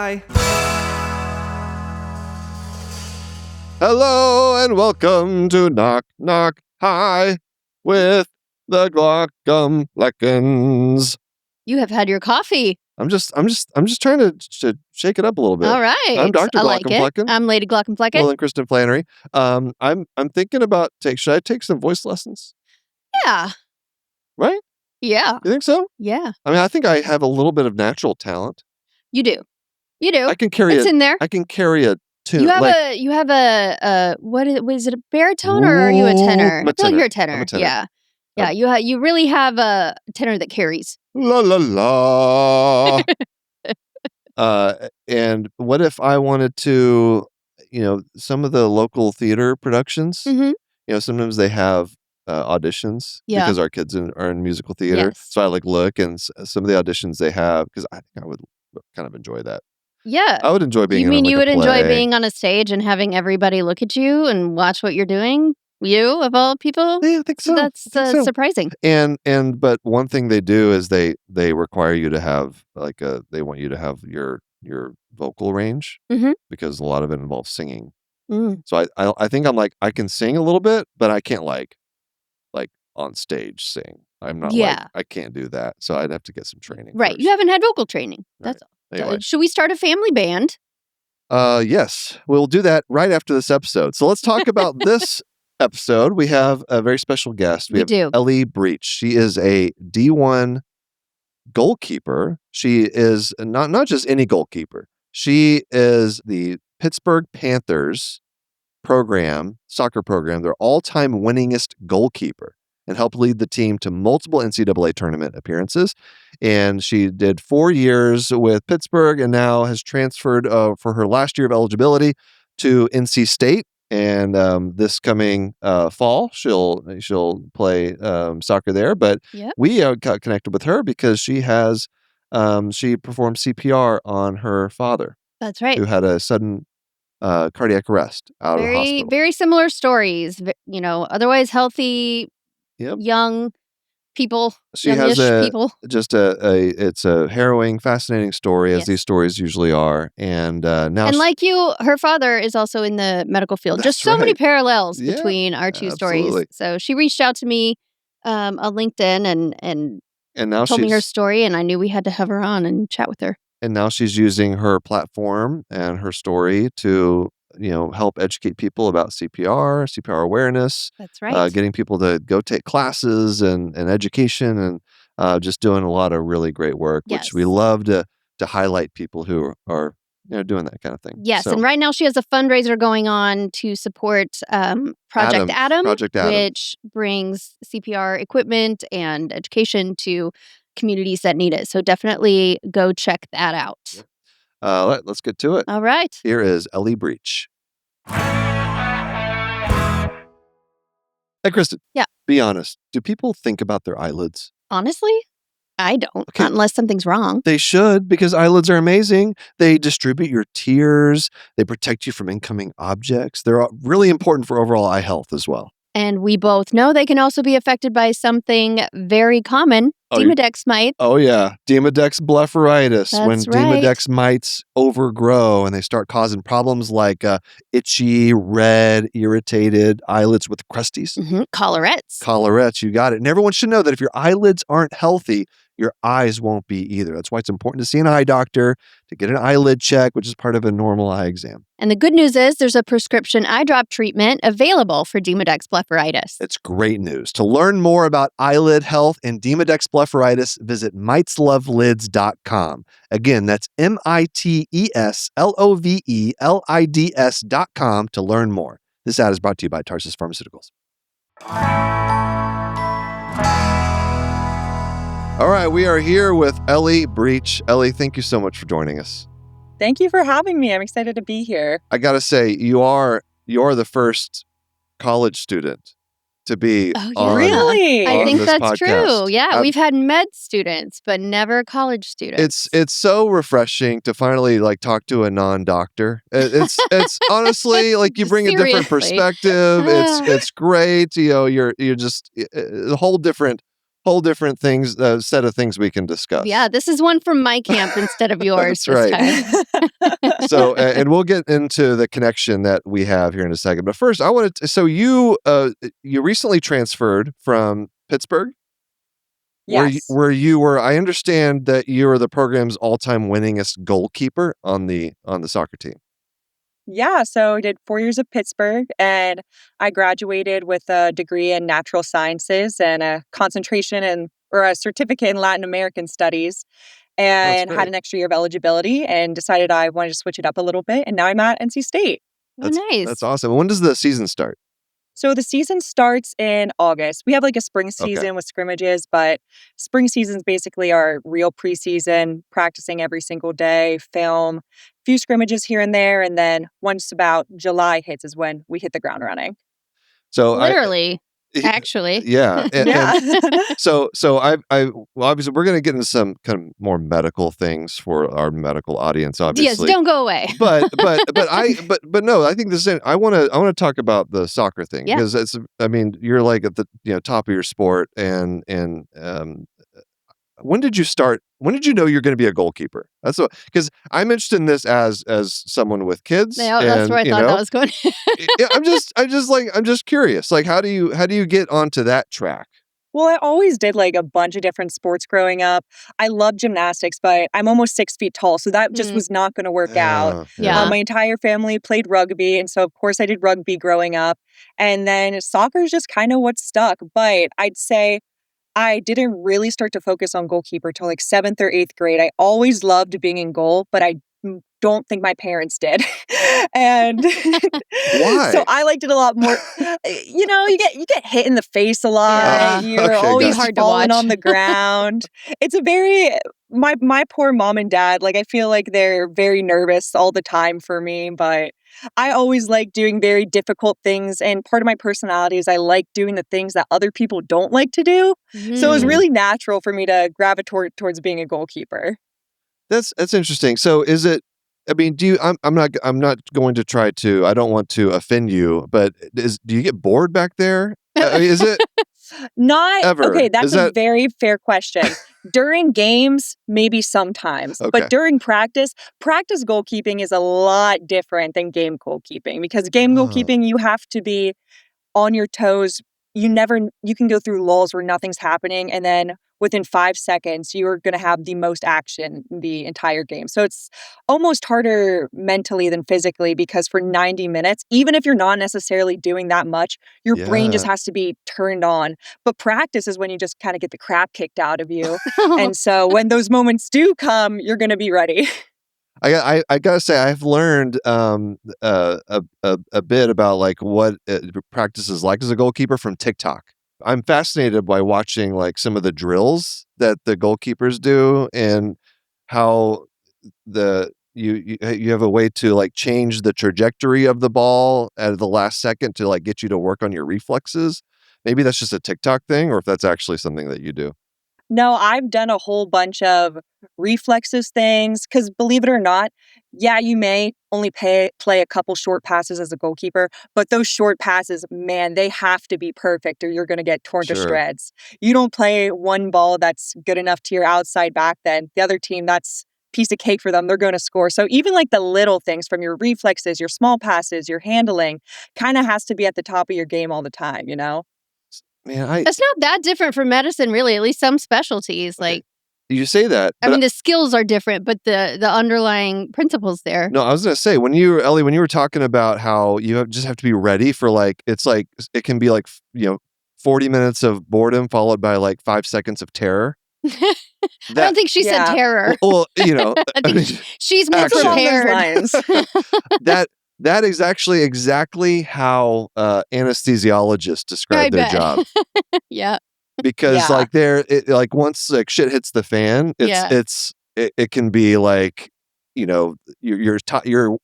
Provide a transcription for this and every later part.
Hi. Hello and welcome to Knock Knock Hi with the Glaucomfleckens. You have had your coffee. I'm just trying to shake it up a little bit. All right. I'm Dr. I like Glaucomflecken. it. I'm Lady Glaucomflecken. Well, and Kristen Flannery. I'm thinking about should I take some voice lessons? Yeah. Right? Yeah. You think so? Yeah. I mean, I think I have a little bit of natural talent. You do. You do. I can carry it's in there. I can carry a tune. You have a was it a baritone or are you a tenor? I'm a tenor. You're a tenor. I'm a tenor. Yeah. Yeah, you really have a tenor that carries. La la la. And what if I wanted to, some of the local theater productions, sometimes they have auditions because our kids are in musical theater. Yes. So I look and some of the auditions they have, because I think I would kind of enjoy that. Yeah. I would enjoy being You mean in you a would play. enjoy being on a stage and having everybody look at you and watch what you're doing? You, of all people? Yeah, I think so. That's surprising. But one thing they do is they require you to have they want you to have your vocal range because a lot of it involves singing. So I think I can sing a little bit, but I can't like on stage sing. I'm not I can't do that. So I'd have to get some training. Right. First. You haven't had vocal training. That's all. Anyway. Should we start a family band? Yes, we'll do that right after this episode. So let's talk about this episode. We have a very special guest. We have Ellie Breach. She is a D1 goalkeeper. She is not just any goalkeeper. She is the Pittsburgh Panthers soccer program, their all-time winningest goalkeeper, and helped lead the team to multiple NCAA tournament appearances. And she did 4 years with Pittsburgh and now has transferred for her last year of eligibility to NC State. And this coming fall, she'll play soccer there. But we got connected with her because she performed CPR on her father. That's right. Who had a sudden cardiac arrest out of the hospital. Very similar stories. Otherwise healthy, young people. She has it's a harrowing, fascinating story, as these stories usually are. And now, and like you, her father is also in the medical field. Just so many parallels between our two stories. So she reached out to me on LinkedIn and now told me her story, and I knew we had to have her on and chat with her. And now she's using her platform and her story to help educate people about CPR awareness. That's right. Getting people to go take classes and education, and just doing a lot of really great work, which we love to highlight people who are doing that kind of thing. Yes, and right now she has a fundraiser going on to support Project Adam, which brings CPR equipment and education to communities that need it. So definitely go check that out. Let's get to it. All right. Here is Ellie Breach. Hey, Kristen. Yeah. Be honest. Do people think about their eyelids? Honestly, I don't, unless something's wrong. They should, because eyelids are amazing. They distribute your tears. They protect you from incoming objects. They're really important for overall eye health as well. And we both know they can also be affected by something very common, Demodex mites. Oh, yeah. Demodex blepharitis. That's when Demodex mites overgrow and they start causing problems like itchy, red, irritated eyelids with crusties. Collarettes, you got it. And everyone should know that if your eyelids aren't healthy, your eyes won't be either. That's why it's important to see an eye doctor, to get an eyelid check, which is part of a normal eye exam. And the good news is there's a prescription eye drop treatment available for Demodex blepharitis. It's great news. To learn more about eyelid health and Demodex blepharitis, visit miteslovelids.com. Again, that's miteslovelids.com to learn more. This ad is brought to you by Tarsus Pharmaceuticals. All right, we are here with Ellie Breach. Ellie, thank you so much for joining us. Thank you for having me. I'm excited to be here. I got to say, you are the first college student to be on really? I think that's podcast. True. Yeah, we've had med students, but never college students. It's so refreshing to finally talk to a non-doctor. It's honestly you bring a different perspective. It's great. You're just a whole different whole different things, set of things we can discuss. Yeah, this is one from my camp instead of yours. That's right. So, and we'll get into the connection that we have here in a second. But first, I wanted to, so you recently transferred from Pittsburgh? Yes. Where you were, I understand that you were the program's all-time winningest goalkeeper on the soccer team. Yeah, so I did 4 years of Pittsburgh, and I graduated with a degree in natural sciences and a certificate in Latin American studies, and had an extra year of eligibility and decided I wanted to switch it up a little bit, and now I'm at NC State. Nice. That's awesome. When does the season start? So the season starts in August. We have like a spring season with scrimmages, but spring seasons basically are real preseason, practicing every single day, film, few scrimmages here and there, and then once about July hits is when we hit the ground running. So literally. Actually. Yeah. Yeah. So well, obviously we're going to get into some kind of more medical things for our medical audience, obviously. Yes, don't go away. but no, I think I want to talk about the soccer thing because you're like at the top of your sport and when did you start? When did you know you're going to be a goalkeeper? That's what, because I'm interested in this as someone with kids. Yeah, that's where I thought that was going. I'm just curious. Like, how do you get onto that track? Well, I always did like a bunch of different sports growing up. I love gymnastics, but I'm almost 6 feet tall, so that just was not going to work out. Yeah. My entire family played rugby, and so of course I did rugby growing up. And then soccer is just kind of what stuck. But I'd say I didn't really start to focus on goalkeeper till like 7th or 8th grade. I always loved being in goal, but I don't think my parents did. And why? So I liked it a lot more. You get hit in the face a lot. You're always hard falling to watch on the ground. It's a very my poor mom and dad, like I feel like they're very nervous all the time for me, but I always like doing very difficult things, and part of my personality is I like doing the things that other people don't like to do. So it was really natural for me to gravitate towards being a goalkeeper. That's interesting. So is it? I mean, I'm not going to try to. I don't want to offend you, but do you get bored back there? Is it? Not ever. Okay, that's a very fair question. During games, maybe sometimes. Okay. But during practice goalkeeping is a lot different than game goalkeeping, because game goalkeeping, you have to be on your toes. You can go through lulls where nothing's happening, and then within 5 seconds, you're going to have the most action the entire game. So it's almost harder mentally than physically, because for 90 minutes, even if you're not necessarily doing that much, your brain just has to be turned on. But practice is when you just kind of get the crap kicked out of you. And so when those moments do come, you're going to be ready. I gotta say, I've learned a bit about like what practice is like as a goalkeeper from TikTok. I'm fascinated by watching like some of the drills that the goalkeepers do, and how you have a way to like change the trajectory of the ball at the last second to like get you to work on your reflexes. Maybe that's just a TikTok thing, or if that's actually something that you do. No, I've done a whole bunch of reflexes things, because believe it or not, yeah, you may only play a couple short passes as a goalkeeper, but those short passes, man, they have to be perfect or you're going to get torn to shreds. You don't play one ball that's good enough to your outside back, then the other team, that's piece of cake for them. They're going to score. So even like the little things from your reflexes, your small passes, your handling kind of has to be at the top of your game all the time, you know? Man, it's not that different from medicine, really. At least some specialties, like you say that. I mean, the skills are different, but the underlying principles there. No, I was gonna say Ellie, when you were talking about how you just have to be ready for like it can be like 40 minutes of boredom followed by like 5 seconds of terror. I don't think she said terror. Well, I think she's more prepared. That is actually exactly how anesthesiologists describe their job. Yeah. Because like once like shit hits the fan, it can be like, you're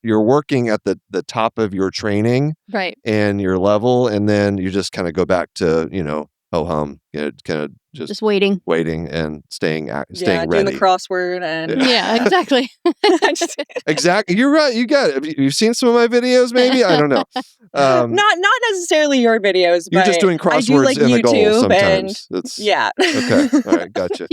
working at the top of your training, right, and your level, and then you just kind of go back to ho-hum, kind of just waiting and staying ready. Doing the crossword and exactly. Exactly. You're right. You've seen some of my videos, maybe? I don't know. Not necessarily your videos, you're but just doing crosswords I do like in the goal YouTube sometimes. Okay. All right. Gotcha.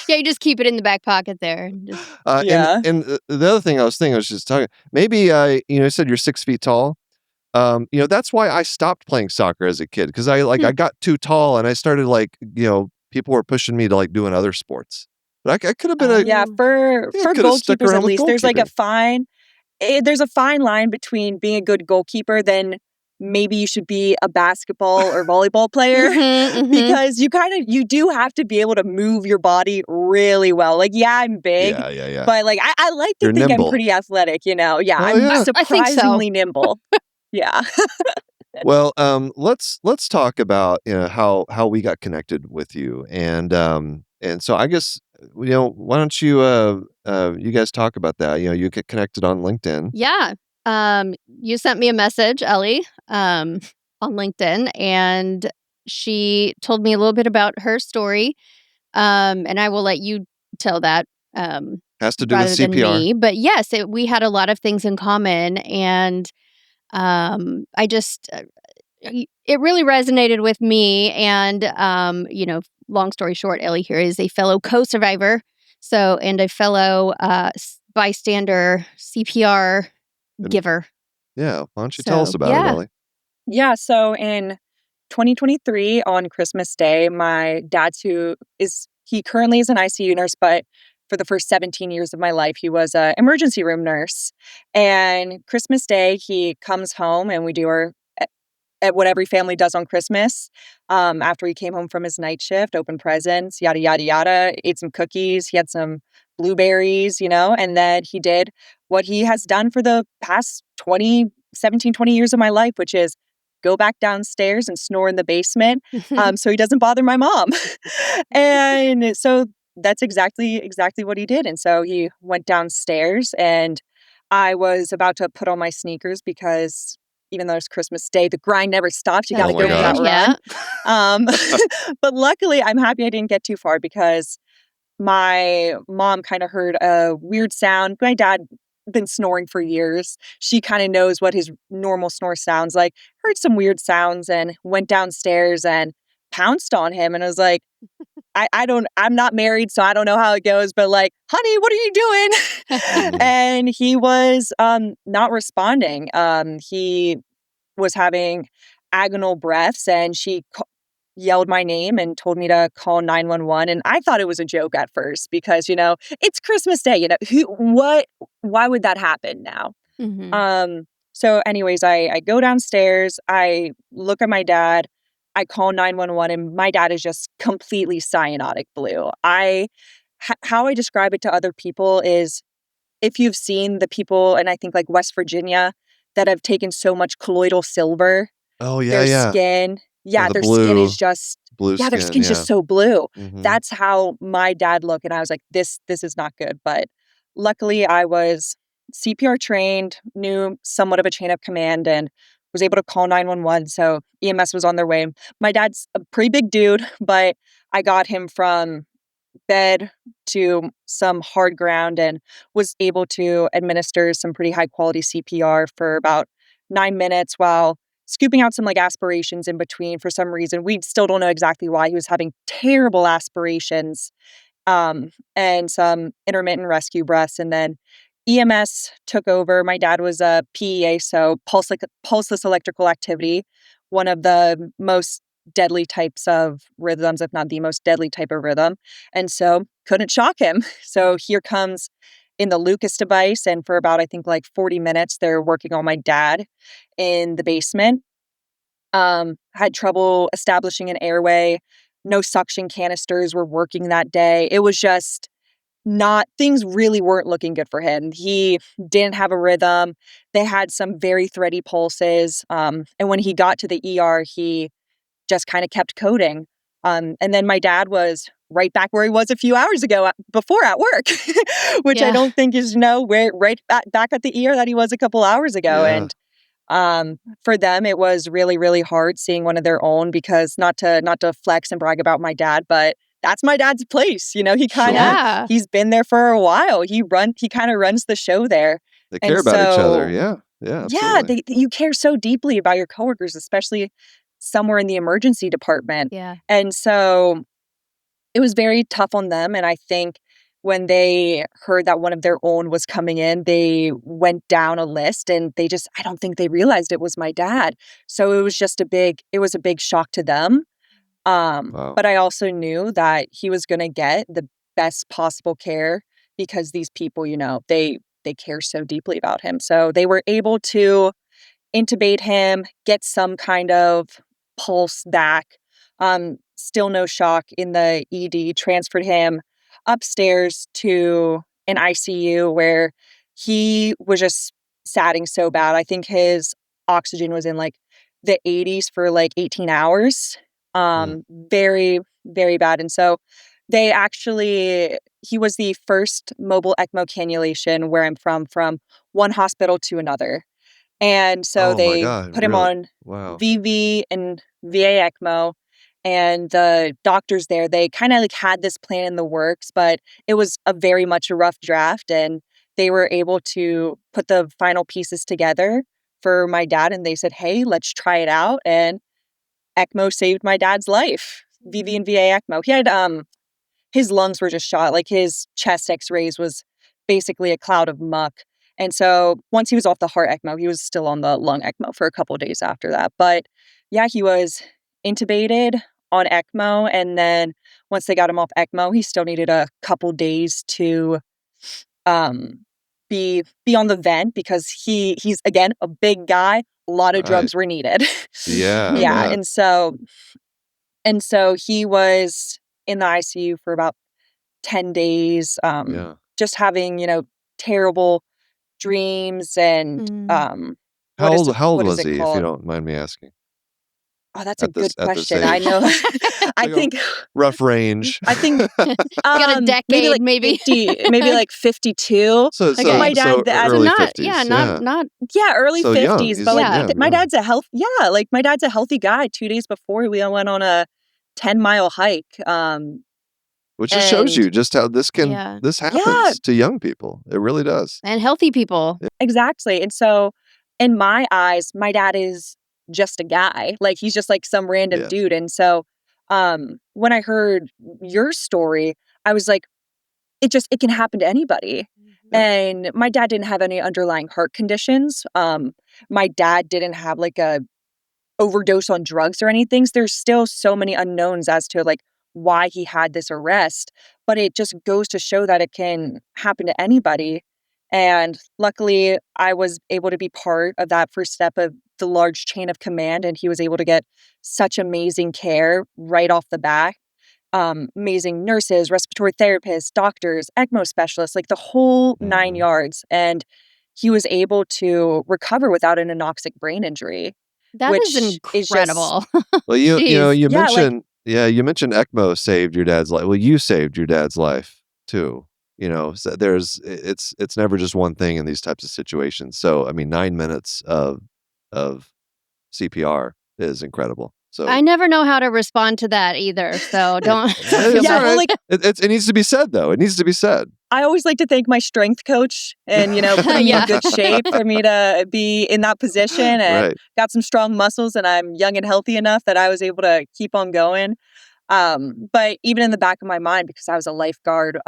You just keep it in the back pocket there. And the other thing I was just talking, maybe, you said you're 6 feet tall. That's why I stopped playing soccer as a kid, because I got too tall and I started people were pushing me to doing other sports. But I could have been for goalkeepers at least, there's there's a fine line between being a good goalkeeper, then maybe you should be a basketball or volleyball player because you do have to be able to move your body really well. I'm big, but I like to think nimble. I'm pretty athletic, I'm surprisingly nimble. Yeah. Well, let's talk about how we got connected with you, and so I guess why don't you guys talk about that? You get connected on LinkedIn. Yeah. You sent me a message, Ellie, on LinkedIn, and she told me a little bit about her story. And I will let you tell that. Has to do with CPR. Me. But yes, we had a lot of things in common, and I just it really resonated with me. And long story short, Ellie here is a fellow co-survivor, and a fellow bystander CPR giver. Yeah, why don't you tell us about it, Ellie? Yeah, so in 2023 on Christmas Day, my dad, he currently is an ICU nurse, but for the first 17 years of my life, he was an emergency room nurse. And Christmas Day, he comes home and we do at what every family does on Christmas. After he came home from his night shift, open presents, yada, yada, yada, ate some cookies. He had some blueberries, and then he did what he has done for the past 20 years of my life, which is go back downstairs and snore in the basement so he doesn't bother my mom. And so that's exactly what he did. And so he went downstairs and I was about to put on my sneakers because even though it's Christmas Day, the grind never stops. You got to go for that run. But luckily, I'm happy I didn't get too far because my mom kind of heard a weird sound. My dad been snoring for years. She kind of knows what his normal snore sounds like. Heard some weird sounds and went downstairs and pounced on him. And I was like, I'm not married, so I don't know how it goes, but honey, what are you doing? And he was not responding. He was having agonal breaths and she yelled my name and told me to call 911. And I thought it was a joke at first because, it's Christmas Day, why would that happen now? Mm-hmm. So anyways, I go downstairs, I look at my dad, I call 911 and my dad is just completely cyanotic blue. How I describe it to other people is if you've seen the people, and I think West Virginia, that have taken so much colloidal silver. Oh, yeah, their skin. Yeah, the their blue, skin is just blue skin, their skin's just so blue. Mm-hmm. That's how my dad looked. And I was like, this is not good. But luckily I was CPR trained, knew somewhat of a chain of command, and was able to call 911. So EMS was on their way. My dad's a pretty big dude, but I got him from bed to some hard ground and was able to administer some pretty high quality CPR for about 9 minutes while scooping out some aspirations in between. For some reason, we still don't know exactly why he was having terrible aspirations, and some intermittent rescue breaths. And then EMS took over. My dad was a PEA, so pulseless electrical activity, one of the most deadly types of rhythms, if not the most deadly type of rhythm. And so couldn't shock him. So here comes in the Lucas device. And for about, I think 40 minutes, they're working on my dad in the basement. Had trouble establishing an airway. No suction canisters were working that day. It was just things really weren't looking good for him. He didn't have a rhythm. They had some very thready pulses. And when he got to the ER, he just kind of kept coding. And then my dad was right back where he was a few hours ago before at work, which I don't think is right back at the ER that he was a couple hours ago. Yeah. For them, it was really, really hard seeing one of their own, because not to flex and brag about my dad, but that's my dad's place. You know, he's been there for a while. He kind of runs the show there. They care about each other. Yeah. Yeah. Absolutely. You care so deeply about your coworkers, especially somewhere in the emergency department. Yeah. And so it was very tough on them. And I think when they heard that one of their own was coming in, they went down a list, and I don't think they realized it was my dad. So it was a big shock to them. Wow. But I also knew that he was going to get the best possible care, because these people, you know, they care so deeply about him. So they were able to intubate him, get some kind of pulse back. Still no shock in the ED, transferred him upstairs to an ICU where he was just satting so bad. I think his oxygen was in like the 80s for like 18 hours. Very, very bad. And so he was the first mobile ECMO cannulation where I'm from one hospital to another. And so they put him on VV and VA ECMO. And the doctors there, they kind of like had this plan in the works, but it was very much a rough draft. And they were able to put the final pieces together for my dad. And they said, hey, let's try it out. And ECMO saved my dad's life. VV and VA ECMO. He had his lungs were just shot. Like his chest x-rays was basically a cloud of muck. And so once he was off the heart ECMO, he was still on the lung ECMO for a couple of days after that. But yeah, he was intubated on ECMO. And then once they got him off ECMO, he still needed a couple days to be on the vent, because he's again a big guy. A lot of drugs were needed. Yeah. Yeah. And so he was in the ICU for about 10 days, just having, you know, terrible dreams. And how old was he, if you don't mind me asking? Oh, that's a good question. I know. I think rough range. I think got a decade, maybe 50, maybe like 52. So my dad, early 50s. Early 50s. But like my dad's my dad's a healthy guy. 2 days before, we went on a 10-mile hike. Which just shows you just how this happens to young people. It really does. And healthy people. Yeah. Exactly. And so in my eyes, my dad is just a guy. Like he's just like some random dude. And so when I heard your story, I was like, it can happen to anybody. Mm-hmm. And my dad didn't have any underlying heart conditions. My dad didn't have like a overdose on drugs or anything. So there's still so many unknowns as to like why he had this arrest, but it just goes to show that it can happen to anybody. And luckily, I was able to be part of that first step of the large chain of command, and he was able to get such amazing care right off the bat. Amazing nurses, respiratory therapists, doctors, ECMO specialists, like the whole 9 yards. And he was able to recover without an anoxic brain injury. That is incredible. Well, you mentioned you mentioned ECMO saved your dad's life. Well, you saved your dad's life too. You know, so it's never just one thing in these types of situations. So, I mean, 9 minutes of CPR is incredible. So I never know how to respond to that either. So don't. It needs to be said, though. It needs to be said. I always like to thank my strength coach and, putting me in good shape for me to be in that position, and got some strong muscles, and I'm young and healthy enough that I was able to keep on going. But even in the back of my mind, because I was a lifeguard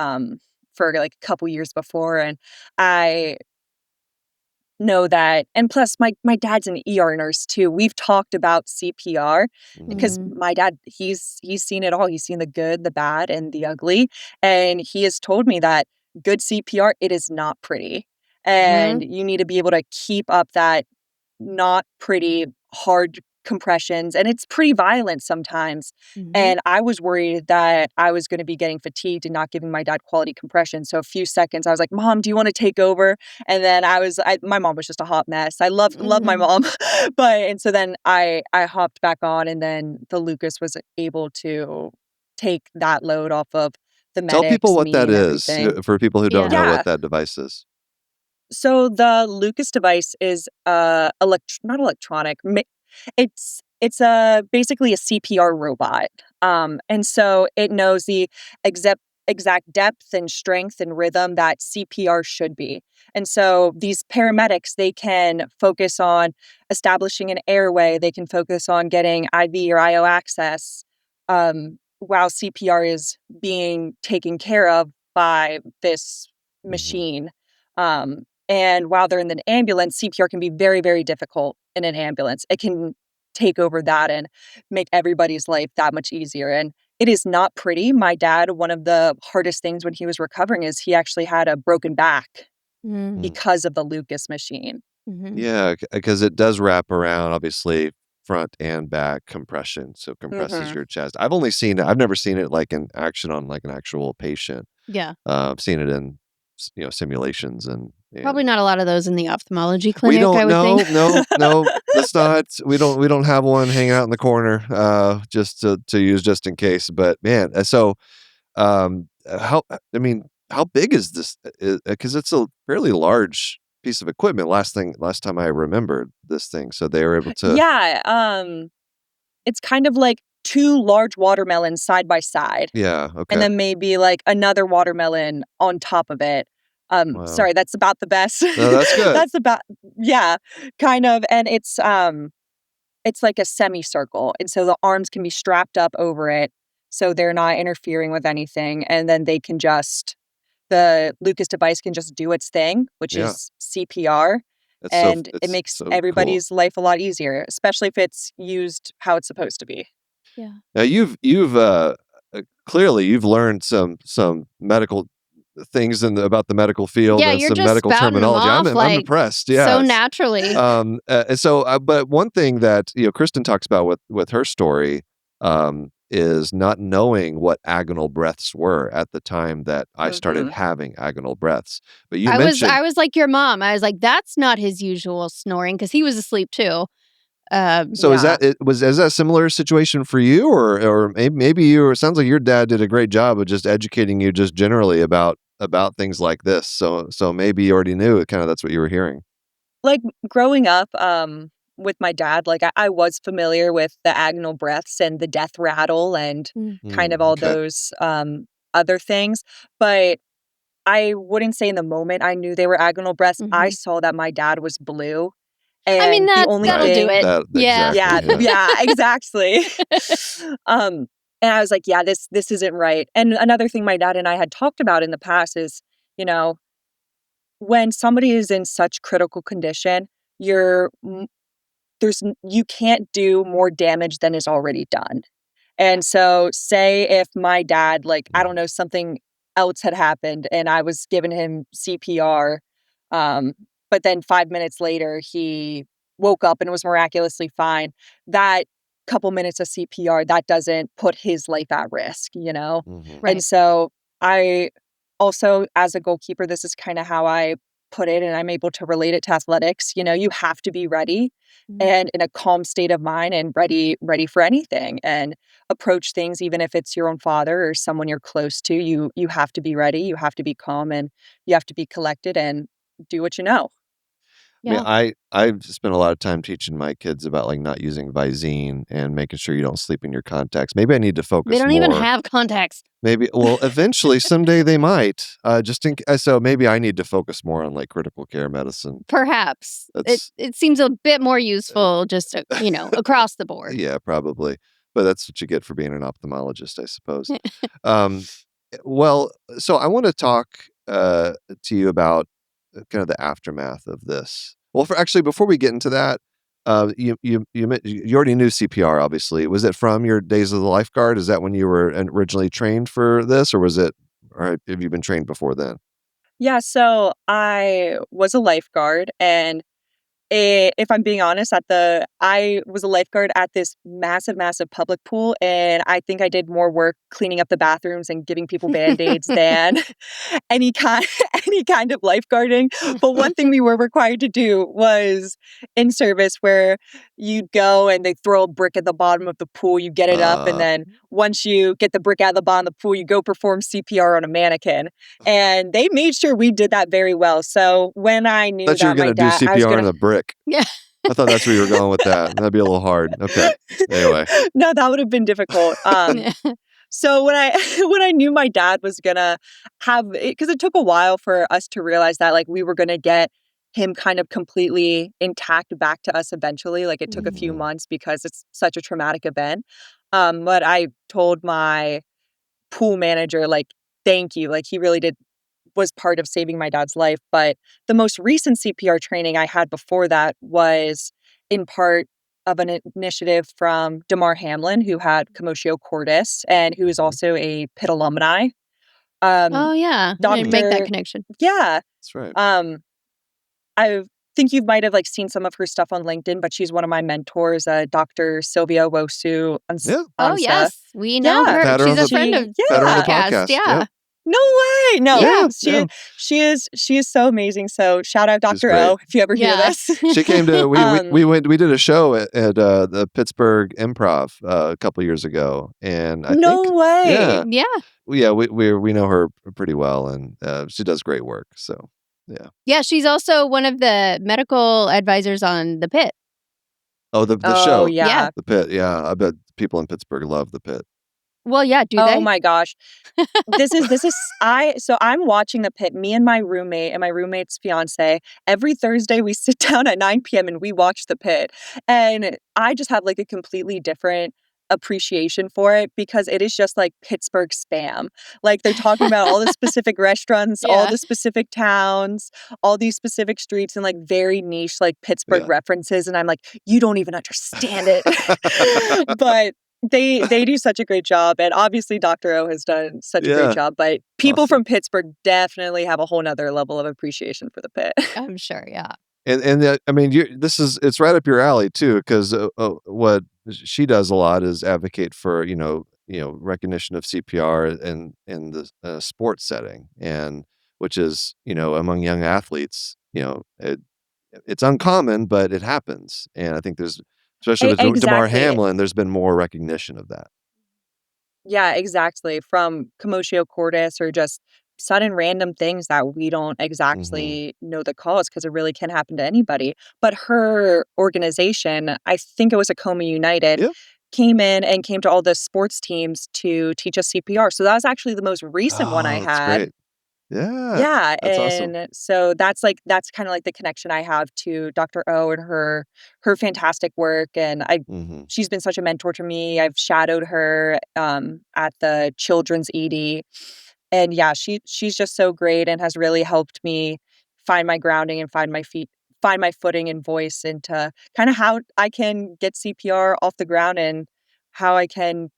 for like a couple years before, and I know that, and plus my dad's an ER nurse too. We've talked about CPR because my dad, he's seen it all. He's seen the good, the bad, and the ugly. And he has told me that good CPR, it is not pretty. And you need to be able to keep up that not pretty hard compressions, and it's pretty violent sometimes. And I was worried that I was going to be getting fatigued and not giving my dad quality compression. So a few seconds I was like, Mom, do you want to take over? And then my mom was just a hot mess. I love my mom. And so then I hopped back on, and then the Lucas was able to take that load off of the medics. Tell people what that is for people who don't know what that device is. So the Lucas device is not electronic. It's basically a CPR robot. And so it knows the exact depth and strength and rhythm that CPR should be. And so these paramedics, they can focus on establishing an airway. They can focus on getting IV or IO access, while CPR is being taken care of by this machine. And while they're in the ambulance, CPR can be very, very difficult in an ambulance. It can take over that and make everybody's life that much easier. And it is not pretty. My dad, one of the hardest things when he was recovering is he actually had a broken back because of the Lucas machine. Yeah, because it does wrap around, obviously, front and back compression. So compresses your chest. I've never seen it like in action on like an actual patient. Yeah. I've seen it in, simulations and probably not a lot of those in the ophthalmology clinic. We don't. I would think. No. That's not. We don't have one hanging out in the corner, just to use just in case. But man, so how big is this? Because it's a fairly large piece of equipment. Last time I remembered this thing, so they were able to. Yeah. It's kind of like 2 large watermelons side by side. Yeah. Okay. And then maybe like another watermelon on top of it. Wow. Sorry, that's about the best. No, that's good. That's about, yeah, kind of. And it's like a semicircle. And so the arms can be strapped up over it so they're not interfering with anything. And then the Lucas device can just do its thing, which is CPR. It makes everybody's life a lot easier, especially if it's used how it's supposed to be. Yeah. Now you've clearly you've learned some medical things about the medical field and some medical terminology. I'm impressed. Yeah, so naturally. But one thing that Kristen talks about with her story is not knowing what agonal breaths were at the time that I started having agonal breaths. But I was like your mom. I was like, that's not his usual snoring because he was asleep too. So is that a similar situation for you, or maybe you? It sounds like your dad did a great job of just educating you just generally about things like this. So maybe you already knew it. Kind of that's what you were hearing. Like growing up, with my dad, like I was familiar with the agonal breaths and the death rattle and kind of all those other things, but I wouldn't say in the moment I knew they were agonal breaths. I saw that my dad was blue. And the only that'll thing, do it. Yeah, exactly. And I was like, yeah, this isn't right. And another thing my dad and I had talked about in the past is, when somebody is in such critical condition, you can't do more damage than is already done. And so say if my dad, like, I don't know, something else had happened and I was giving him CPR, but then 5 minutes later he woke up and was miraculously fine. That couple minutes of CPR, that doesn't put his life at risk, Right. And so I also, as a goalkeeper, this is kind of how I put it, and I'm able to relate it to athletics. You have to be ready and in a calm state of mind and ready for anything, and approach things, even if it's your own father or someone you're close to. You have to be ready, you have to be calm, and you have to be collected and do what you know. Yeah. I mean, I've spent a lot of time teaching my kids about like not using Visine and making sure you don't sleep in your contacts. Maybe I need to focus. They don't even have contacts. Maybe, well, eventually, someday they might. So maybe I need to focus more on like critical care medicine. Perhaps it seems a bit more useful, just across the board. Yeah, probably. But that's what you get for being an ophthalmologist, I suppose. Well, so I want to talk to you about kind of the aftermath of this. Well, before we get into that, you already knew CPR, obviously. Was it from your days as a lifeguard? Is that when you were originally trained for this, or have you been trained before then? Yeah, so I was a lifeguard, and if I'm being honest, I was a lifeguard at this massive, massive public pool, and I think I did more work cleaning up the bathrooms and giving people Band-Aids than any kind any kind of lifeguarding. But one thing we were required to do was in service where you'd go and they throw a brick at the bottom of the pool, you get it up, and then once you get the brick out of the bottom of the pool, you go perform CPR on a mannequin. And they made sure we did that very well. So when I knew that my dad, I was going to do CPR on a brick. Yeah. I thought that's where you were going with that. That'd be a little hard. Okay. Anyway. No, that would have been difficult. So when I knew my dad was gonna have it, because it took a while for us to realize that like we were gonna get him kind of completely intact back to us eventually. Like it took a few months because it's such a traumatic event. But I told my pool manager, like, thank you. Like he really was part of saving my dad's life. But the most recent CPR training I had before that was in part of an initiative from Hamlin, who had commotio cordis and who is also a Pitt alumni. Oh yeah, I didn't make that connection. Yeah, that's right. I think you might have like seen some of her stuff on LinkedIn, but she's one of my mentors, Dr. Sylvia Wosu. Oh yes, we know her. She's a friend of the podcast. Yeah. No way. No. She is so amazing. So shout out Dr. O if you ever hear this. She came to we did a show at the Pittsburgh Improv a couple years ago, and I think way. Yeah. We know her pretty well, and she does great work. So yeah, she's also one of the medical advisors on the Pit. Oh, the show. Yeah, the Pit. Yeah, I bet people in Pittsburgh love the Pit. Well, yeah, do they? Oh my gosh. So I'm watching the Pit, me and my roommate and my roommate's fiance. Every Thursday we sit down at 9 p.m. and we watch the Pit. And I just have like a completely different appreciation for it because it is just like Pittsburgh spam. Like they're talking about all the specific restaurants, all the specific towns, all these specific streets and like very niche like Pittsburgh references. And I'm like, you don't even understand it. But they do such a great job. And obviously Dr. O has done such a great job. But people from Pittsburgh definitely have a whole nother level of appreciation for the Pit. I'm sure, yeah. And I mean, it's right up your alley too, because what she does a lot is advocate for recognition of CPR in the sports setting, and which is among young athletes, it's uncommon, but it happens, and I think especially with Damar Hamlin, there's been more recognition of that. Yeah, exactly. From commotio cordis or just sudden random things that we don't exactly know the cause because it really can happen to anybody. But her organization, I think it was Acoma United, came to all the sports teams to teach us CPR. So that was actually the most recent one I had. Great. Yeah. Yeah. That's and awesome. So that's kind of like the connection I have to Dr. O and her fantastic work. And she's been such a mentor to me. I've shadowed her at the children's ED. And yeah, she's just so great and has really helped me find my grounding and find my footing and voice into kind of how I can get CPR off the ground and how I can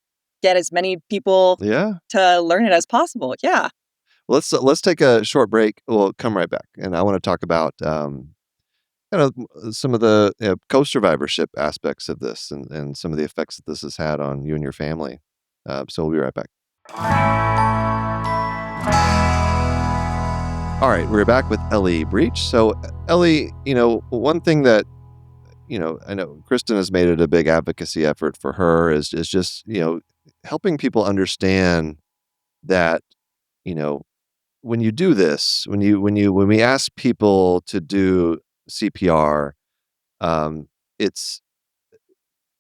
get as many people to learn it as possible. Yeah. Let's take a short break. We'll come right back, and I want to talk about kind of some of the co-survivorship aspects of this, and some of the effects that this has had on you and your family. So we'll be right back. All right, we're back with Ellie Breach. So Ellie, one thing that I know Kristen has made it a big advocacy effort for her is just helping people understand that when you do this, when we ask people to do CPR, it's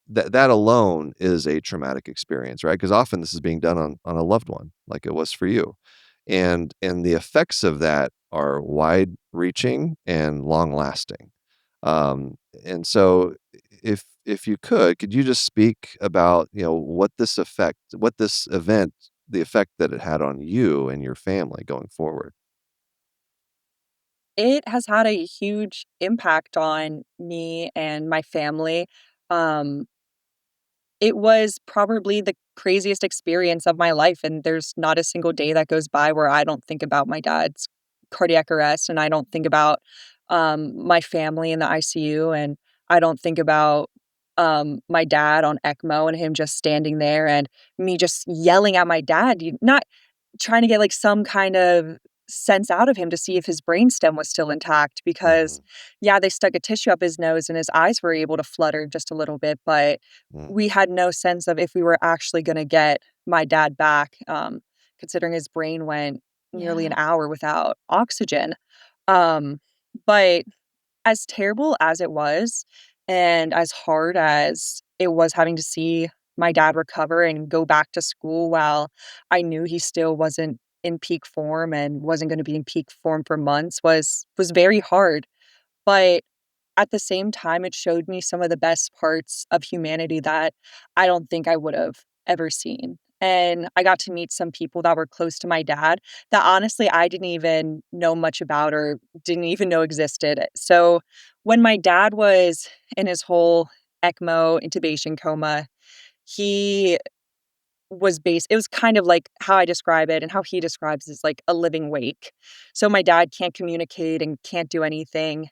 that alone is a traumatic experience, right? Because often this is being done on a loved one, like it was for you, and the effects of that are wide-reaching and long-lasting. And so, if you could you just speak about what this event, the effect that it had on you and your family going forward? It has had a huge impact on me and my family. Um, it was probably the craziest experience of my life, and there's not a single day that goes by where I don't think about my dad's cardiac arrest, and I don't think about my family in the ICU, and I don't think about my dad on ECMO and him just standing there and me just yelling at my dad, not trying to get like some kind of sense out of him to see if his brainstem was still intact because yeah, they stuck a tissue up his nose and his eyes were able to flutter just a little bit, but we had no sense of if we were actually going to get my dad back, considering his brain went nearly an hour without oxygen. But as terrible as it was, and as hard as it was having to see my dad recover and go back to school while I knew he still wasn't in peak form and wasn't gonna be in peak form for months was very hard. But at the same time, it showed me some of the best parts of humanity that I don't think I would have ever seen. And I got to meet some people that were close to my dad that honestly I didn't even know much about or didn't even know existed. So when my dad was in his whole ECMO intubation coma, he it was kind of like how I describe it and how he describes it is like a living wake. So my dad can't communicate and can't do anything,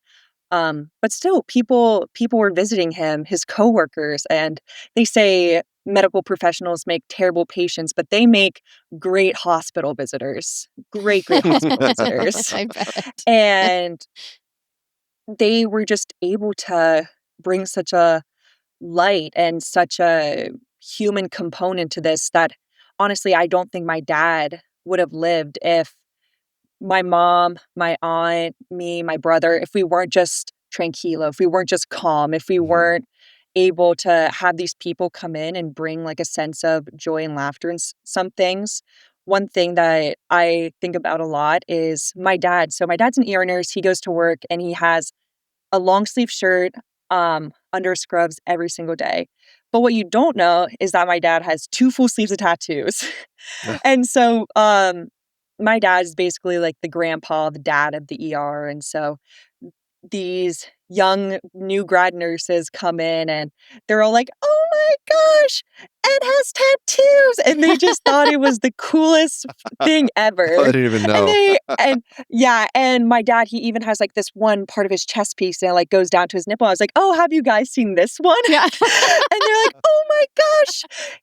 but still, people were visiting him, his coworkers, and they say medical professionals make terrible patients, but they make great hospital visitors. Great hospital visitors. I bet. And they were just able to bring such a light and such a human component to this that honestly, I don't think my dad would have lived if my mom, my aunt, me, my brother, if we weren't just tranquilo, if we weren't just calm, if we weren't able to have these people come in and bring like a sense of joy and laughter in some things. One thing that I think about a lot is my dad. So my dad's an ER nurse. He goes to work and he has a long sleeve shirt, under scrubs every single day. But what you don't know is that my dad has 2 full sleeves of tattoos. And so, my dad is basically like the grandpa, the dad of the ER, and so these young new grad nurses come in and they're all like, "Oh my gosh, Ed has tattoos." And they just thought it was the coolest thing ever. I didn't even know. And yeah, and my dad, he even has like this one part of his chest piece and it like goes down to his nipple. I was like, "Oh, have you guys seen this one?" Yeah. And they're like, "Oh my gosh,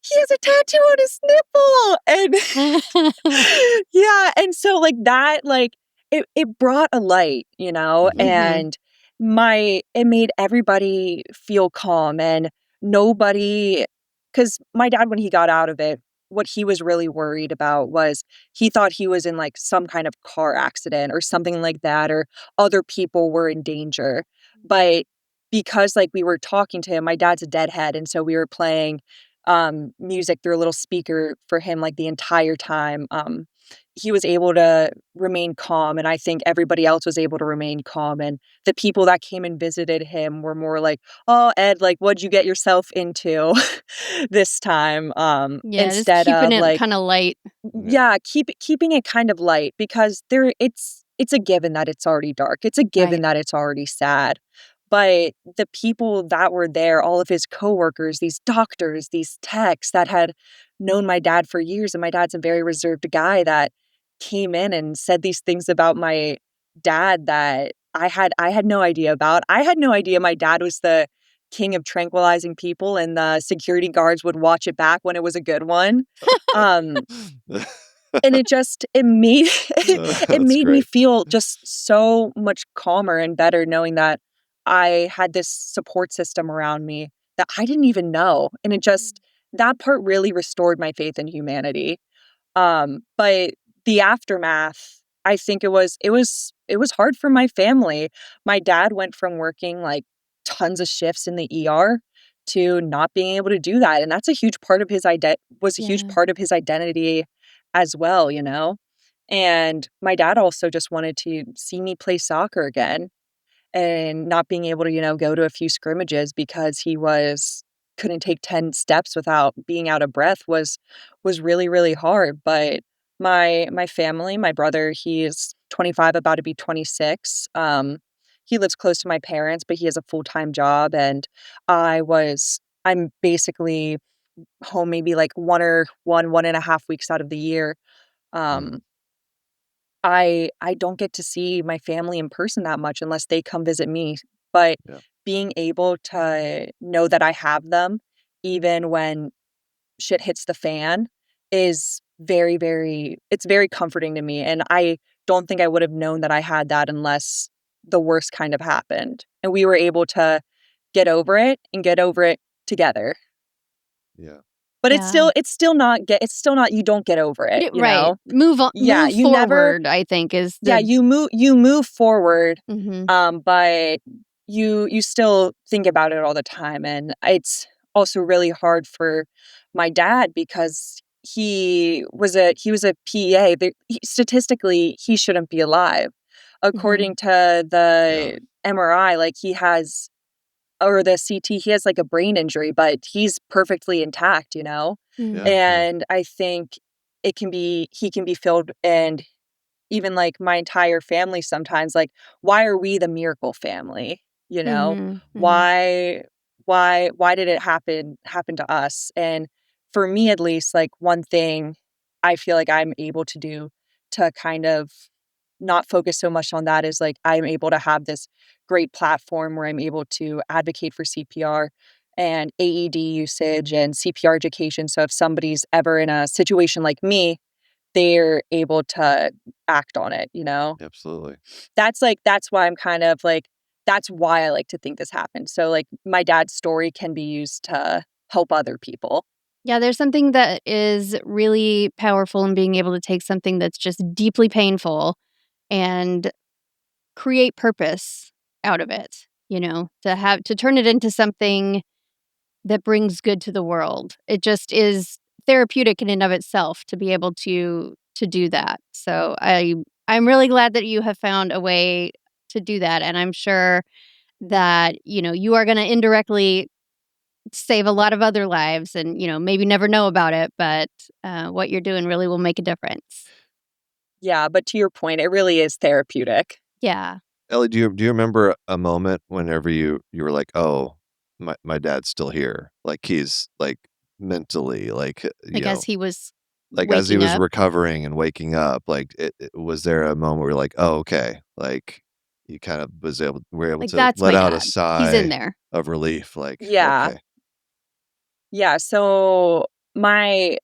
he has a tattoo on his nipple." And yeah, and so like that, like it brought a light, and it made everybody feel calm and nobody, because my dad, when he got out of it, what he was really worried about was he thought he was in like some kind of car accident or something like that, or other people were in danger. But because like we were talking to him, my dad's a deadhead, and so we were playing music through a little speaker for him like the entire time. He was able to remain calm, and I think everybody else was able to remain calm. And the people that came and visited him were more like, "Oh, Ed, like, what'd you get yourself into this time?" Yeah, just Instead keeping of it like, kind of light. yeah, keeping it kind of light because it's a given that it's already dark. It's a given Right. that it's already sad. But the people that were there, all of his coworkers, these doctors, these techs that had known my dad for years, and my dad's a very reserved guy that came in and said these things about my dad that I had no idea about. I had no idea my dad was the king of tranquilizing people and the security guards would watch it back when it was a good one. Um, and it made it That's made me great. feel just so much calmer and better knowing that I had this support system around me that I didn't even know. And that part really restored my faith in humanity. But the aftermath, I think it was hard for my family. My dad went from working like tons of shifts in the ER to not being able to do that. And that's a huge part of his was a huge Yeah. part of his identity as well. And my dad also just wanted to see me play soccer again and not being able to, go to a few scrimmages because he couldn't take 10 steps without being out of breath was really, really hard. But my family, my brother, he's 25, about to be 26. He lives close to my parents, but he has a full-time job. And I'm basically home maybe like 1 and a half weeks out of the year. Mm. Um, I don't get to see my family in person that much unless they come visit me. But being able to know that I have them, even when shit hits the fan, is very, it's very comforting to me. And I don't think I would have known that I had that unless the worst kind of happened. And we were able to get over it and get over it together. Yeah. But it's still not you don't get over it, you right. know? Move on. Yeah, move you forward, never I think is Yeah, you move forward. Mm-hmm. But you still think about it all the time. And it's also really hard for my dad because he was a PEA. Statistically, he shouldn't be alive. According to the MRI, like he has, or the CT, he has like a brain injury, but he's perfectly intact, you know? And I think he can be filled, and even like my entire family sometimes, like, why are we the miracle family? You know, why did it happen to us? And for me, at least, like one thing I feel like I'm able to do to kind of not focus so much on that is like I'm able to have this great platform where I'm able to advocate for CPR and AED usage and CPR education. So if somebody's ever in a situation like me, they're able to act on it, you know? Absolutely. That's why I'm kind of like, that's why I like to think this happened. So like my dad's story can be used to help other people. Yeah, there's something that is really powerful in being able to take something that's just deeply painful and create purpose out of it, to turn it into something that brings good to the world. It just is therapeutic in and of itself to be able to do that. So I'm really glad that you have found a way to do that, and I'm sure that you are going to indirectly save a lot of other lives, and maybe never know about it, but what you're doing really will make a difference. Yeah, but to your point, it really is therapeutic. Yeah. Ellie, do you remember a moment whenever you were like, oh, my dad's still here, like he's like mentally, like as he was like as he waking was up. recovering and waking up, like was there a moment where you're like, oh, okay, like you kind of were able Like, to that's let my out a dad. He's in sigh there. of relief, like, Yeah. okay. Yeah, so there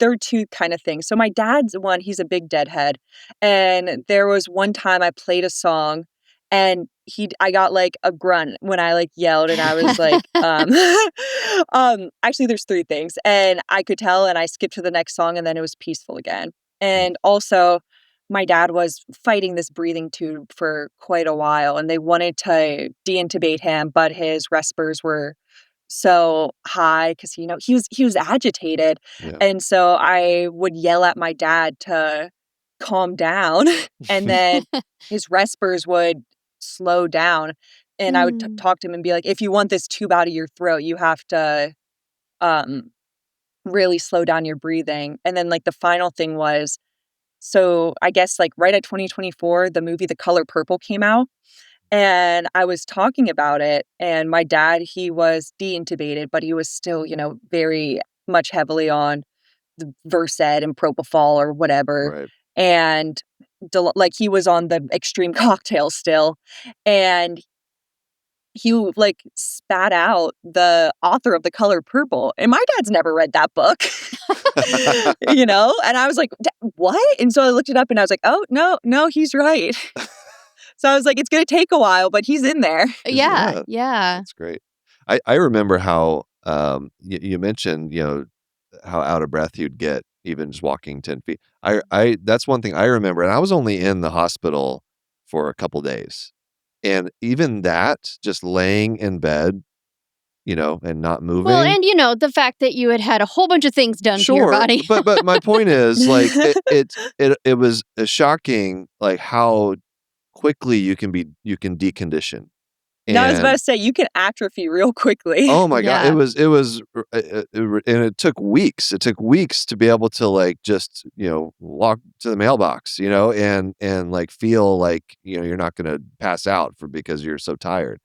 are two kind of things. So my dad's one, he's a big deadhead, and there was one time I played a song, and I got like a grunt when I like yelled, and I was like, actually there's three things, and I could tell, and I skipped to the next song, and then it was peaceful again. And also, my dad was fighting this breathing tube for quite a while, and they wanted to deintubate him, but his respirators were so high because he was agitated. And so I would yell at my dad to calm down, and then his respirators would slow down, and I would talk to him and be like, if you want this tube out of your throat, you have to um really slow down your breathing. And then like the final thing was, so I guess like right at 2024 the movie The Color Purple came out, and I was talking about it, and my dad, he was deintubated, but he was still, very much heavily on the Versed and propofol or whatever. Right. And like he was on the extreme cocktail still. And he like spat out the author of The Color Purple. And my dad's never read that book. And I was like, what? And so I looked it up and I was like, oh, no, he's right. So I was like, it's going to take a while, but he's in there. Yeah. That's great. I remember how you mentioned, how out of breath you'd get even just walking 10 feet. I that's one thing I remember, and I was only in the hospital for a couple days. And even that, just laying in bed, and not moving. Well, and the fact that you had a whole bunch of things done to your body. but my point is, like, it was shocking, like how quickly you can decondition. No, I was about to say, you can atrophy real quickly. Oh my God. It was, and it took weeks. It took weeks to be able to like, just, walk to the mailbox, and like feel like, you're not going to pass out because you're so tired.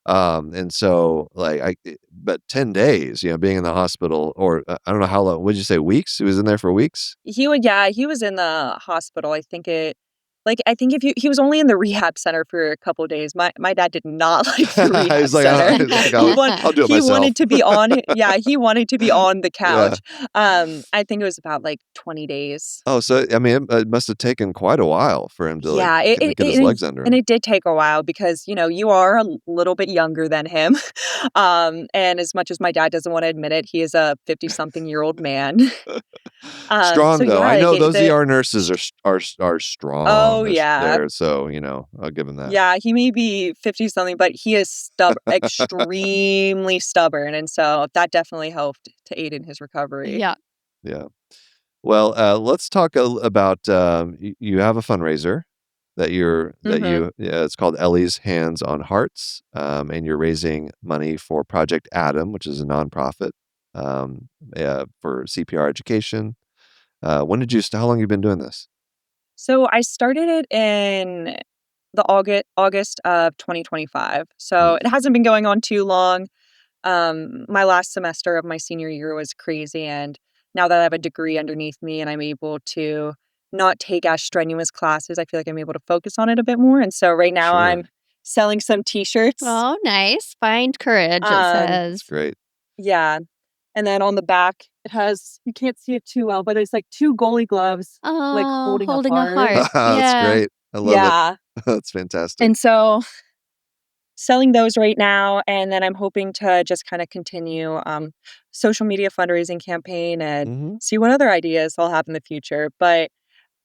And so like, but 10 days, being in the hospital, or I don't know how long, would you say weeks? He was in there for weeks? He was in the hospital. I think Like, I think he was only in the rehab center for a couple of days. My dad did not like the rehab He's like, center. I'll do it He myself. wanted to be on, he wanted to be on the couch. I think it was about like 20 days. Oh, so I mean, it must have taken quite a while for him to get his legs under him. And it did take a while because, you are a little bit younger than him. And as much as my dad doesn't want to admit it, he is a 50-something-year-old man. Strong, though. I know those ER nurses are strong. Oh, yeah. So, I'll give him that. Yeah, he may be 50-something, but he is extremely stubborn. And so that definitely helped to aid in his recovery. Yeah. Yeah. Well, let's talk about you have a fundraiser that it's called Ellie's Hands on Hearts, and you're raising money for Project Adam, which is a nonprofit for CPR education. How long have you been doing this? So I started it in the August of 2025. So it hasn't been going on too long. My last semester of my senior year was crazy, and now that I have a degree underneath me and I'm able to not take as strenuous classes, I feel like I'm able to focus on it a bit more. And so right now I'm selling some t-shirts. Oh, nice. Find courage, it says. That's great. Yeah. And then on the back, it has, you can't see it too well, but it's like 2 goalie gloves, like holding a heart. That's great. I love it. That's fantastic. And so selling those right now, and then I'm hoping to just kind of continue social media fundraising campaign and see what other ideas I'll have in the future. But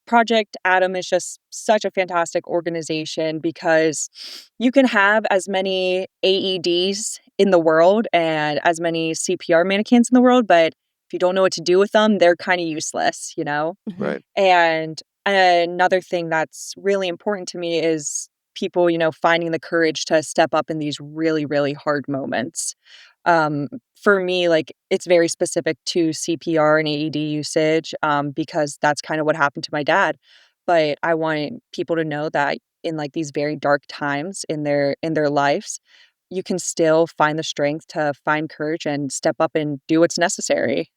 Project Adam is just such a fantastic organization because you can have as many AEDs in the world and as many CPR mannequins in the world, but if you don't know what to do with them, they're kind of useless, Right. And another thing that's really important to me is people, finding the courage to step up in these really, really hard moments. For me, like, it's very specific to CPR and AED usage, because that's kind of what happened to my dad. But I want people to know that in like these very dark times in their lives, you can still find the strength to find courage and step up and do what's necessary.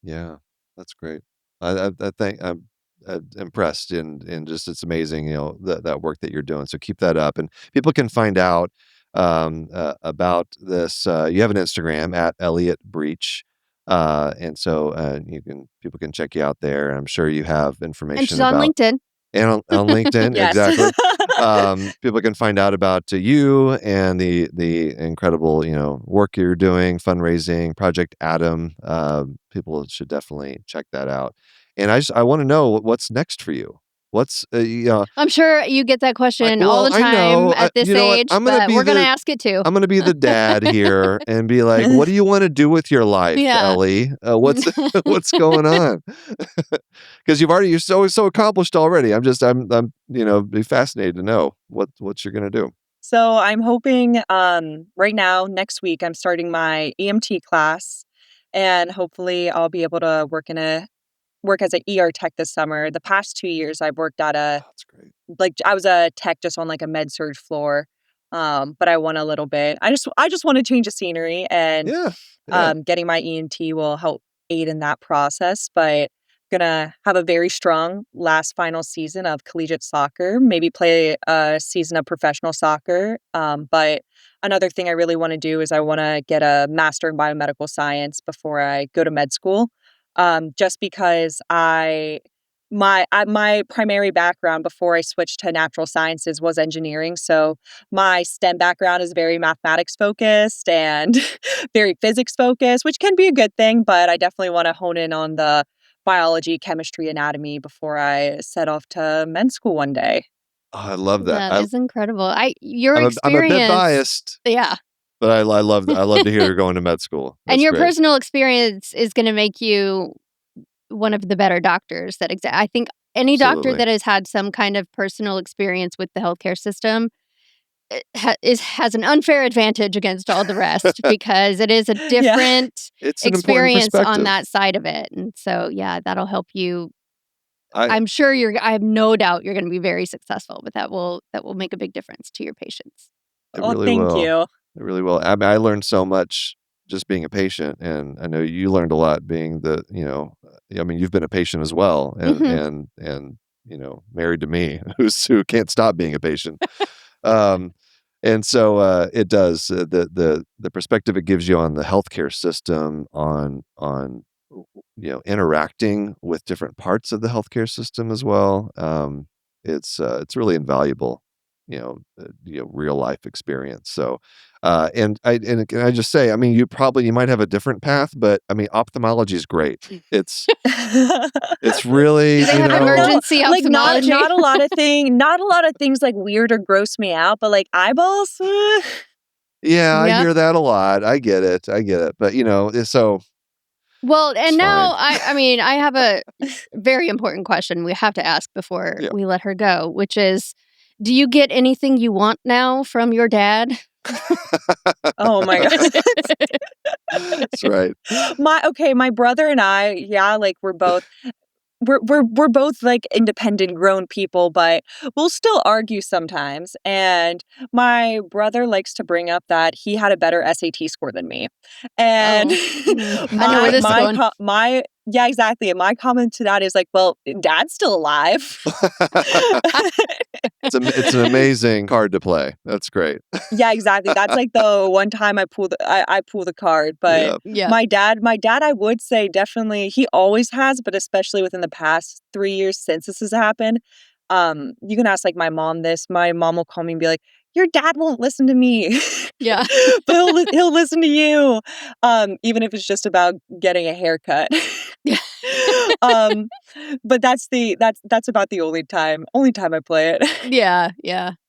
Yeah, that's great. I think I'm impressed and just it's amazing, that work that you're doing. So keep that up, and people can find out about this. You have an Instagram at Ellie Breach, and so people can check you out there. And I'm sure you have information. And she's on LinkedIn. And on LinkedIn, Yes. exactly. People can find out about you and the incredible work you're doing, fundraising, Project Adam. People should definitely check that out. And I want to know what's next for you. What's I'm sure you get that question all the time at this age, but we're going to ask it too. I'm going to be the dad here and be like, what do you want to do with your life, Ellie? What's going on? Because you're so accomplished already. I'm be fascinated to know what you're going to do. So I'm hoping right now, next week, I'm starting my EMT class, and hopefully I'll be able to work as an ER tech this summer. The past 2 years, I've worked at that's great. Like, I was a tech just on like a med surge floor, but I won a little bit. I just want to change the scenery, and getting my EMT will help aid in that process. But gonna have a very strong last final season of collegiate soccer, maybe play a season of professional soccer. But another thing I really want to do is I want to get a master in biomedical science before I go to med school. Just because my primary background before I switched to natural sciences was engineering. So my STEM background is very mathematics focused and very physics focused, which can be a good thing, but I definitely want to hone in on the biology, chemistry, anatomy before I set off to med school one day. Oh, I love that. That is incredible. Your experience. I'm a bit biased. Yeah. But I love to hear you're going to med school. That's and your great. Personal experience is going to make you one of the better doctors that exist. I think any doctor that has had some kind of personal experience with the healthcare system has an unfair advantage against all the rest because it is a different experience on that side of it. And so, that'll help you. I'm sure I have no doubt you're going to be very successful, but that will make a big difference to your patients. Thank you. It really will. I mean, I learned so much just being a patient, and I know you learned a lot being you've been a patient as well, and married to me, who can't stop being a patient. And so it does the perspective it gives you on the healthcare system, on interacting with different parts of the healthcare system as well. It's really invaluable, real life experience. So, and can I just say, I mean, you might have a different path, but I mean, ophthalmology is great. It's really, do they have emergency ophthalmology? Not a lot of things like weird or gross me out, but like eyeballs. Yeah, I hear that a lot. I get it. But so. Well, and now I have a very important question we have to ask before we let her go, which is, do you get anything you want now from your dad? Oh my God. That's right. My brother and I, like we're both like independent grown people, but we'll still argue sometimes. And my brother likes to bring up that he had a better SAT score than me. And I know where this is going. Exactly. And my comment to that is like, well, Dad's still alive. It's an amazing card to play. That's great. Yeah, exactly. That's like the one time I pull the card. But my dad, I would say definitely he always has, but especially within the past 3 years since this has happened. You can ask like my mom this. My mom will call me and be like, your dad won't listen to me. Yeah. But he'll listen to you. Even if it's just about getting a haircut. But that's about the only time I play it. Yeah.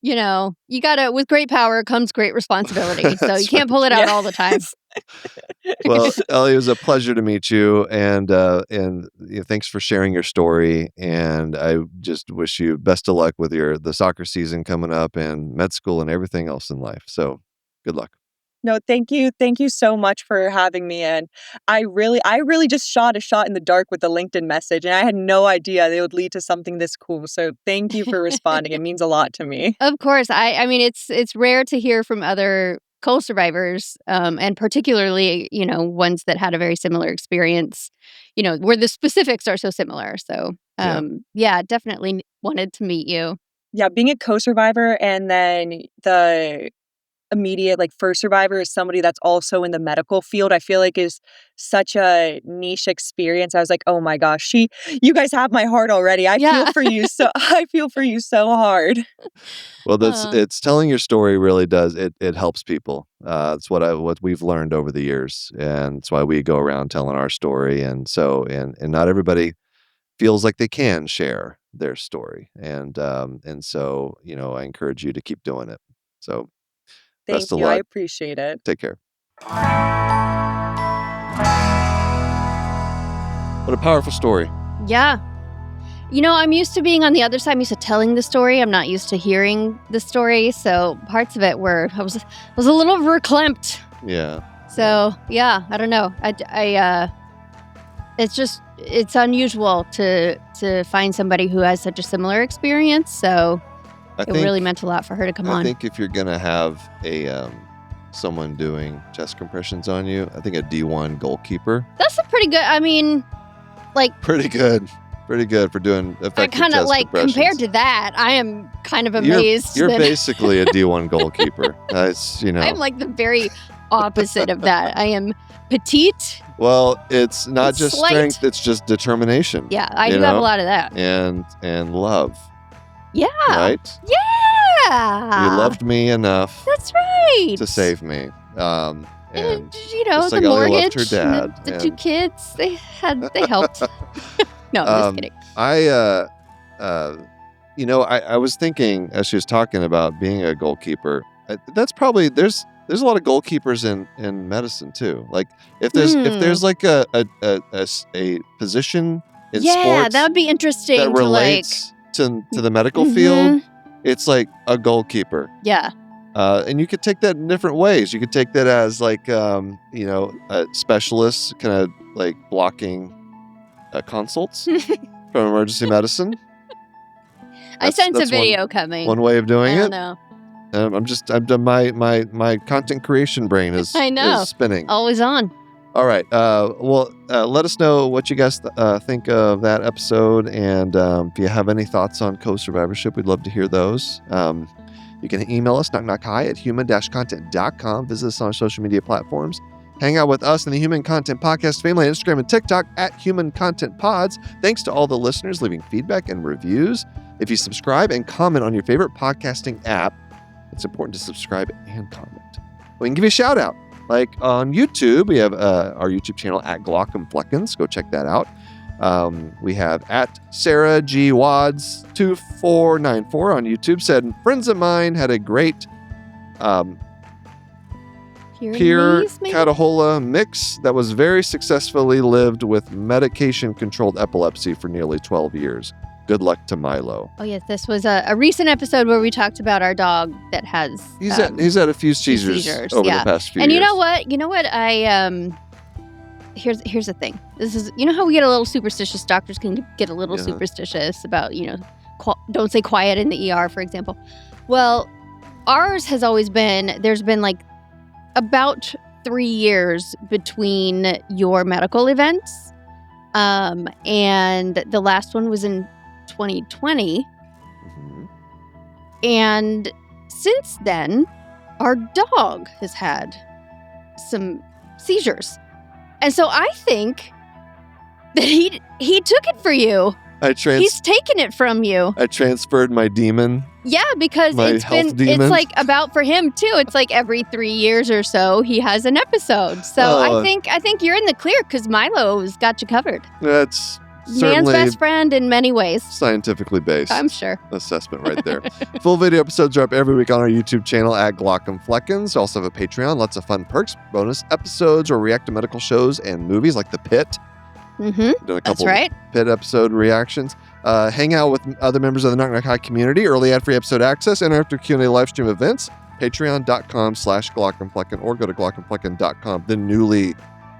You gotta, with great power comes great responsibility. So you can't pull it out all the time. Well, Ellie, it was a pleasure to meet you, and thanks for sharing your story. And I just wish you best of luck with the soccer season coming up and med school and everything else in life. So good luck. No, thank you. Thank you so much for having me in. I really just shot a shot in the dark with the LinkedIn message, and I had no idea they would lead to something this cool. So thank you for responding. It means a lot to me. Of course. I mean, it's rare to hear from other coal survivors, and particularly, ones that had a very similar experience, where the specifics are so similar. So, definitely wanted to meet you. Yeah, being a co-survivor and then the immediate first survivor is somebody that's also in the medical field, I feel like is such a niche experience. I was like, oh my gosh, you guys have my heart already. I feel for you so hard. Well, it's telling your story really does. It helps people. That's what we've learned over the years, and that's why we go around telling our story. And so, and not everybody feels like they can share their story, and so I encourage you to keep doing it. So. Thank you. I appreciate it. Take care. What a powerful story. Yeah. I'm used to being on the other side. I'm used to telling the story. I'm not used to hearing the story. So parts of it I was a little verklempt. Yeah. So yeah, I don't know. It's unusual to find somebody who has such a similar experience. So it really meant a lot for her to come on. I think if you're going to have someone doing chest compressions on you, I think a D1 goalkeeper. That's a pretty good, Pretty good for doing effective I kind of compared to that, I am kind of amazed. You're basically a D1 goalkeeper. I'm like the very opposite of that. I am petite. Well, it's not just slight. Strength, it's just determination. Yeah, I do have a lot of that. And love. Yeah. Right? Yeah. You loved me enough. That's right. To save me. And the mortgage, her dad, the 2 kids, they helped. No, I'm just kidding. I was thinking as she was talking about being a goalkeeper, that's probably there's a lot of goalkeepers in medicine too. Like if there's like a position in sports, that would be interesting that relates to the medical field, it's like a goalkeeper. Yeah. And you could take that in different ways. You could take that as like, a specialist kind of like blocking consults from emergency medicine. I sense a video coming. One way of doing it. I don't know. My content creation brain is spinning. Always on. All right. Let us know what you guys think of that episode. And if you have any thoughts on co-survivorship, we'd love to hear those. You can email us, knockknockhigh@human-content.com. Visit us on our social media platforms. Hang out with us in the Human Content Podcast family on Instagram and TikTok @Human Content Pods. Thanks to all the listeners leaving feedback and reviews. If you subscribe and comment on your favorite podcasting app, it's important to subscribe and comment. We can give you a shout out. Like on YouTube, we have our YouTube channel @Glaucomfleckens. Go check that out. We have Sarah G. Wads 2494 on YouTube said, friends of mine had a great pure Catahoula mix that was very successfully lived with medication-controlled epilepsy for nearly 12 years. Good luck to Milo. Oh, yes. This was a recent episode where we talked about our dog that has... He's had a few seizures over the past few years. And you know what? Here's the thing. This is, you know how we get a little superstitious? Doctors can get a little superstitious about, don't say quiet in the ER, for example. Well, ours has always been, there's been like about 3 years between your medical events. And the last one was in 2020. Mm-hmm. And since then, our dog has had some seizures. And so I think that he took it for you. He's taken it from you. I transferred my demon. Yeah, because it's like about for him too. It's like every 3 years or so he has an episode. So I think you're in the clear because Milo's got you covered. That's man's best friend in many ways. Scientifically based. I'm sure. Assessment right there. Full video episodes are up every week on our YouTube channel @Glaucomfleckens. Also have a Patreon. Lots of fun perks, bonus episodes, or react to medical shows and movies like The Pit. Mm-hmm. Doing a couple Pit episode reactions. Hang out with other members of the Knock Knock High community. Early ad-free episode access. Interactive Q&A live stream events. Patreon.com/Glaucomflecken or go to Glaucomflecken.com. The newly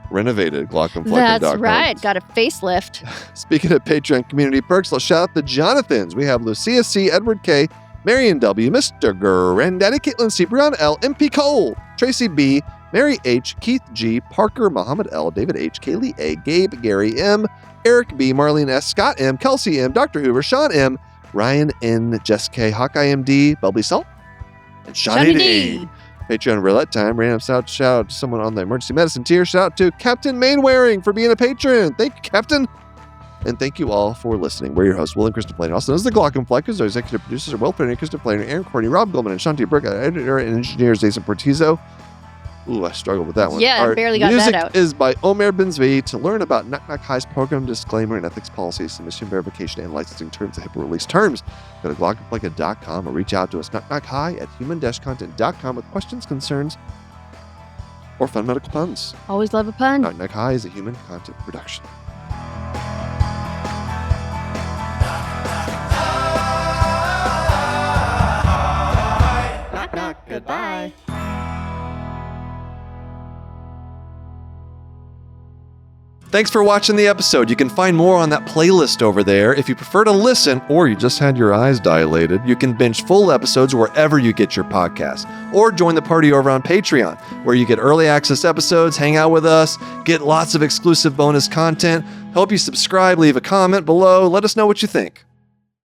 renovated Glaucomflecken.com. That's right. Got a facelift. Speaking of Patreon community perks, let's shout out the Jonathans. We have Lucia C., Edward K., Marion W., Mr. Granddaddy, Caitlin C., Brianna L., MP Cole, Tracy B., Mary H., Keith G., Parker, Muhammad L., David H., Kaylee A., Gabe, Gary M., Eric B., Marlene S., Scott M., Kelsey M., Dr. Hoover, Sean M., Ryan N., Jess K., Hawkeye MD, Belby Salt, and Shawnee D. Patreon roulette time. Random shout out to someone on the emergency medicine tier. Shout out to Captain Mainwaring for being a patron. Thank you, Captain. And thank you all for listening. We're your hosts, Will and Kristen Plainer. Also known as the Glaucomfleckens. Our executive producers are Will Plainer, Kristen Plainer, Aaron Courtney, Rob Goldman, and Shanti Burke. Our editor and engineer is Jason Portizo. Ooh, I struggled with that one. Yeah, I barely got that out. Music is by Omer Benzvi. To learn about Knock Knock High's program disclaimer and ethics policies, submission verification, and licensing terms and HIPAA release terms, go to Glaucomflecken.com or reach out to us, knockknockhigh@human-content.com with questions, concerns, or fun medical puns. Always love a pun. Knock Knock High is a human content production. Knock, knock, goodbye. Thanks for watching the episode. You can find more on that playlist over there. If you prefer to listen or you just had your eyes dilated, you can binge full episodes wherever you get your podcasts. Or join the party over on Patreon, where you get early access episodes, hang out with us, get lots of exclusive bonus content. Help you subscribe, leave a comment below. Let us know what you think.